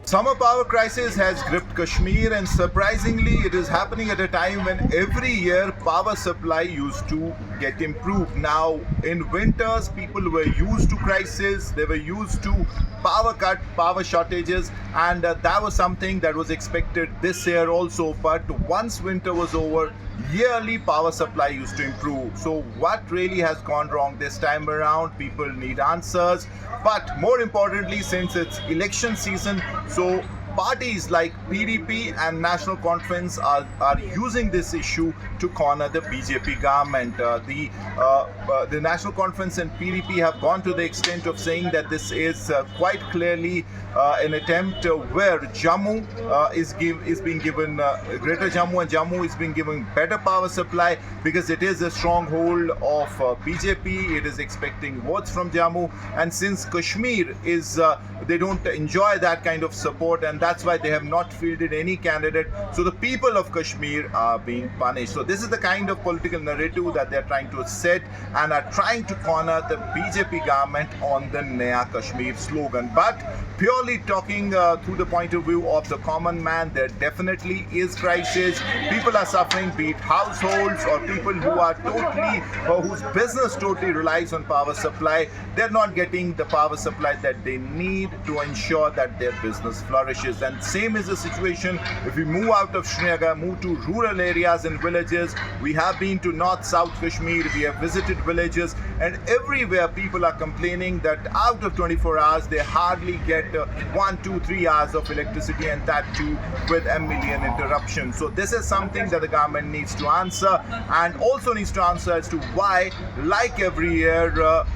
Summer power crisis has gripped Kashmir, and surprisingly it is happening at a time when every year power supply used to get improved. Now in winters people were used to crisis, they were used to power cut, power shortages, and that was something that was expected this year also. But once winter was over, yearly power supply used to improve. So what really has gone wrong this time around? People need answers. But more importantly, since it's election season, so parties like PDP and National Conference are using this issue to corner the BJP government. The National Conference and PDP have gone to the extent of saying that this is quite clearly an attempt where Jammu is being given, Greater Jammu and Jammu is being given better power supply because it is a stronghold of BJP. It is expecting votes from Jammu, and since Kashmir is they don't enjoy that kind of support, and that's why they have not fielded any candidate. So the people of Kashmir are being punished. So this is the kind of political narrative that they're trying to set and are trying to corner the BJP government on the Naya Kashmir slogan. But purely talking through the point of view of the common man, there definitely is crisis. People are suffering, be it households or people who are totally, or whose business totally relies on power supply. They're not getting the power supply that they need to ensure that their business flourishes. And same is the situation if we move out of Srinagar, move to rural areas and villages. We have been to North-South Kashmir, we have visited villages, and everywhere people are complaining that out of 24 hours they hardly get 1, 2, 3 hours of electricity, and that too with a million interruptions. So this is something that the government needs to answer, and also needs to answer as to why, like every year,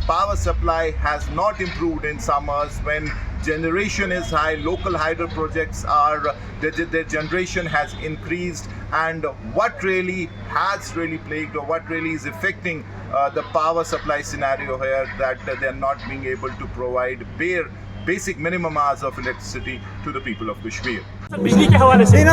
power supply has not improved in summers when generation is high, local hydro projects are, their generation has increased, and what really has plagued, or what really is affecting the power supply scenario here, that they are not being able to provide basic minimum hours of electricity to the people of Kashmir. बिजली के हवाले से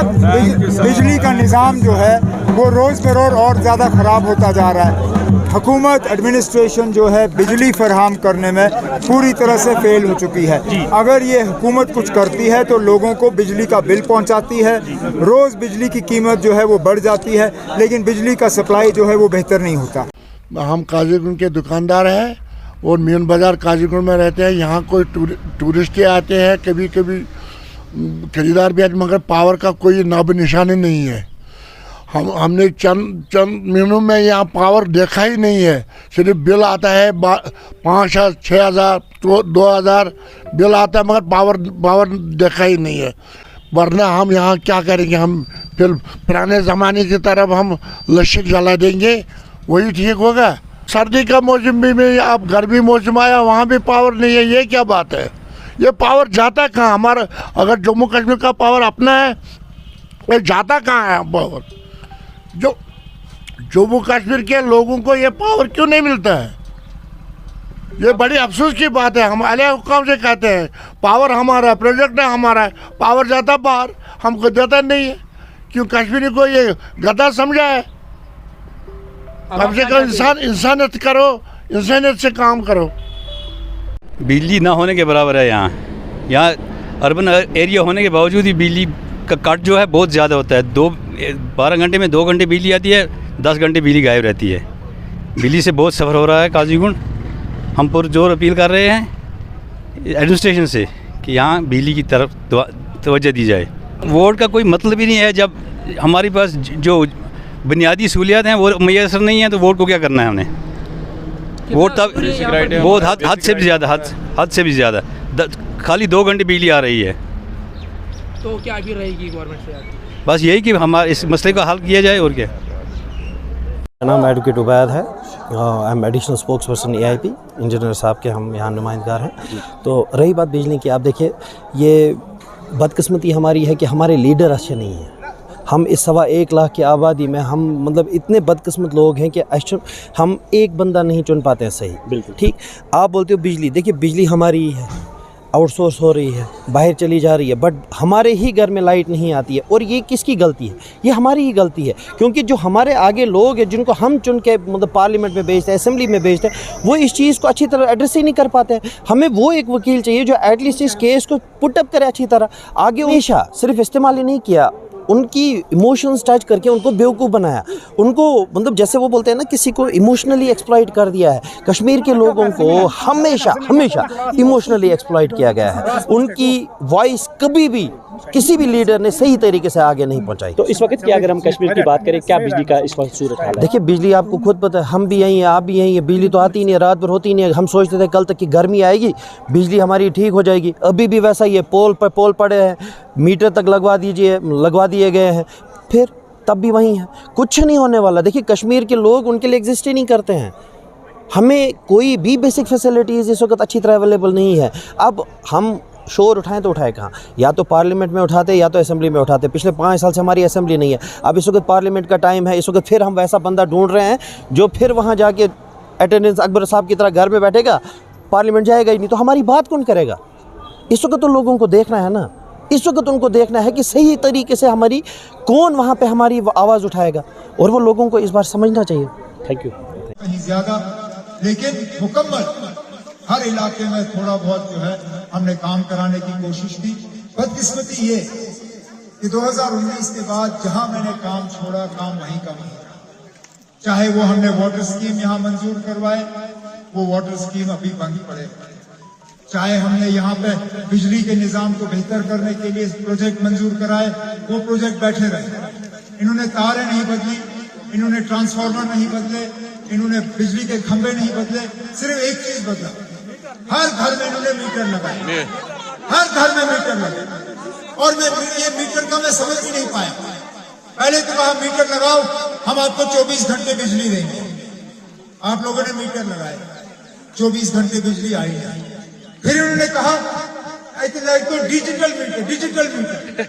बिजली का निज़ाम जो है वो रोज़ बरोज़ और ज़्यादा ख़राब होता जा रहा है। हुकूमत एडमिनिस्ट्रेशन जो है बिजली फराहम करने में पूरी तरह से फेल हो चुकी है। अगर ये हुकूमत कुछ करती है तो लोगों को बिजली का बिल पहुंचाती है, रोज़ बिजली की कीमत जो है वो बढ़ जाती है, लेकिन बिजली का सप्लाई जो है वो बेहतर नहीं होता। हम काजीगुंड के दुकानदार हैं और मेन बाज़ार काजीगुंड में रहते हैं। यहाँ कोई टूरिस्ट आते हैं, कभी कभी खरीदार भी आते, मगर पावर का कोई नाब निशानी नहीं है। हमने चंद महीनों में यहाँ पावर देखा ही नहीं है। सिर्फ बिल आता है 5,000-6,000 2,000 बिल आता है, मगर पावर देखा ही नहीं है। वरना हम यहाँ क्या करेंगे? हम फिर पुराने ज़माने की तरफ हम लश्कर जला देंगे, वही ठीक होगा। सर्दी का मौसम भी में, अब गर्मी मौसम आया, वहाँ भी पावर नहीं है। ये क्या बात है? ये पावर जाता कहाँ? हमारा अगर जम्मू कश्मीर का पावर अपना है, ये जाता कहाँ है पावर? जो जम्मू कश्मीर के लोगों को ये पावर क्यों नहीं मिलता है? ये बड़ी अफसोस की बात है। हम आला हुक्म से कहते हैं पावर हमारा, प्रोजेक्ट है हमारा, पावर जाता बाहर, हमको देता नहीं है। क्यों कश्मीरी को ये गधा समझा है? कम से कम इंसानियत करो, इंसानियत से काम करो। बिजली ना होने के बराबर है। यहाँ अर्बन एरिया होने के बावजूद ही बिजली का कट जो है बहुत ज़्यादा होता है। 12 घंटे में 2 घंटे बिजली आती है, 10 घंटे बिजली गायब रहती है। बिजली से बहुत सफ़र हो रहा है काजीगुंड। हम पुरजोर अपील कर रहे हैं एडमिनिस्ट्रेशन से कि यहाँ बिजली की तरफ तवज्जो दी जाए। वोट का कोई मतलब ही नहीं है जब हमारे पास जो बुनियादी सहूलियात हैं वो मैसर नहीं है, तो वोट को क्या करना है हमने? वोट तब बहुत हद से भी ज़्यादा, हद से भी ज़्यादा खाली 2 घंटे बिजली आ रही है। तो क्या अभी रहेगी गवर्नमेंट से? बस यही कि हमारे इस मसले का हल किया जाए, और क्या। मेरा नाम एडवोकेट उबैद है। I am additional spokes person AIP, engineer साहब के हम यहाँ नुमाइंदगार हैं। तो रही बात बिजली की, आप देखिए ये बदकिस्मती हमारी है कि हमारे लीडर अच्छे नहीं हैं। हम इस 1.25 लाख की आबादी में हम मतलब इतने बदकिस्मत लोग हैं कि हम एक बंदा नहीं चुन पाते हैं सही। बिल्कुल ठीक। आप बोलते हो बिजली, देखिए बिजली हमारी ही है। आउटसोर्स हो रही है, बाहर चली जा रही है, बट हमारे ही घर में लाइट नहीं आती है। और ये किसकी गलती है? ये हमारी ही गलती है, क्योंकि जो हमारे आगे लोग हैं जिनको हम चुन के मतलब पार्लियामेंट में भेजते हैं, असेंबली में भेजते हैं, वो इस चीज़ को अच्छी तरह एड्रेस ही नहीं कर पाते हैं। हमें वो एक वकील चाहिए जो एटलीस्ट इस केस को पुट अप करे अच्छी तरह। आगे हमेशा सिर्फ इस्तेमाल ही नहीं किया, उनकी इमोशंस टच करके उनको बेवकूफ़ बनाया, उनको मतलब जैसे वो बोलते हैं ना, किसी को इमोशनली एक्सप्लॉइट कर दिया है। कश्मीर के लोगों को हमेशा हमेशा इमोशनली एक्सप्लॉइट किया गया है। उनकी वॉइस कभी भी किसी भी लीडर ने सही तरीके से आगे नहीं पहुंचाई। तो इस वक्त की अगर हम कश्मीर की बात करें, क्या बिजली का इस वक्त सूरत हाल है? देखिए, बिजली आपको खुद पता है, हम भी यहीं हैं, आप भी यहीं हैं, बिजली तो आती नहीं है, रात भर होती नहीं है। हम सोचते थे कल तक की गर्मी आएगी, बिजली हमारी ठीक हो जाएगी, अभी भी वैसा ही है। पोल पर पोल पड़े हैं, मीटर तक लगवा दिए गए हैं, फिर तब भी वहीं है, कुछ नहीं होने वाला। देखिए, कश्मीर के लोग उनके लिए एग्जिस्ट ही नहीं करते हैं। हमें कोई भी बेसिक फैसिलिटीज़ इस वक्त अच्छी तरह अवेलेबल नहीं है। अब हम शोर उठाएं तो उठाएं कहाँ? या तो पार्लियामेंट में उठाते या तो असेंबली में उठाते। पिछले 5 साल से हमारी असेंबली नहीं है। अब इस वक्त पार्लियामेंट का टाइम है, इस वक्त फिर हम वैसा बंदा ढूंढ रहे हैं जो फिर वहाँ जाके अटेंडेंस अकबर साहब की तरह घर में बैठेगा, पार्लियामेंट जाएगा ही नहीं। तो हमारी बात कौन करेगा? इस वक्त तो लोगों को देखना है ना, इस वक्त उनको देखना है कि सही तरीके से हमारी कौन वहाँ पे हमारी आवाज़ उठाएगा, और वो लोगों को इस बार समझना चाहिए। Thank you. कहीं ज्यादा, लेकिन मुकम्मल हर इलाके में थोड़ा बहुत जो है हमने काम कराने की कोशिश की। बदकिस्मती ये कि 2019 के बाद जहां मैंने काम छोड़ा, काम वहीं का वहीं रहा। चाहे वो हमने वाटर स्कीम यहां मंजूर करवाए, वो वाटर स्कीम अभी बंद पड़े। चाहे हमने यहाँ पे बिजली के निजाम को बेहतर करने के लिए प्रोजेक्ट मंजूर कराए, वो प्रोजेक्ट बैठे रहे। इन्होंने तारें नहीं बदली, इन्होंने ट्रांसफार्मर नहीं बदले, इन्होंने बिजली के खंभे नहीं बदले। सिर्फ एक चीज बदला, हर घर में इन्होंने मीटर लगाए, हर घर में मीटर लगाए। और ये मीटर का मैं समझ ही नहीं पाया। पहले तो कहा मीटर लगाओ, हम आपको 24 घंटे बिजली देंगे। आप लोगों ने मीटर लगाए, 24 घंटे बिजली आई नहीं। फिर उन्होंने कहा तो डिजिटल मीटर।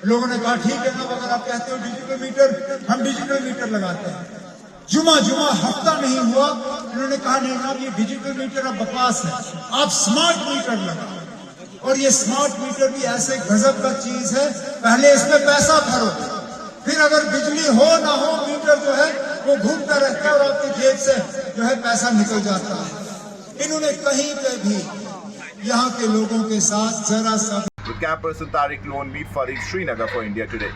लोगों ने कहा ठीक है ना, अगर आप कहते हो डिजिटल मीटर, हम डिजिटल मीटर लगाते हैं। जुमा हफ्ता नहीं हुआ, इन्होंने कहा नहीं ना, ये डिजिटल मीटर अब बकवास है, आप स्मार्ट मीटर लगाओ। और ये स्मार्ट मीटर भी ऐसे गजब का चीज है, पहले इसमें पैसा भरो, फिर अगर बिजली हो ना हो, मीटर जो है वो घूमता रहता है और आपकी जेब से जो है पैसा निकल जाता है। इन्होंने कहीं पे भी यहाँ के लोगों के साथ जरा सा। With camp person Tariq Loan, meet Farid Srinagar for India Today.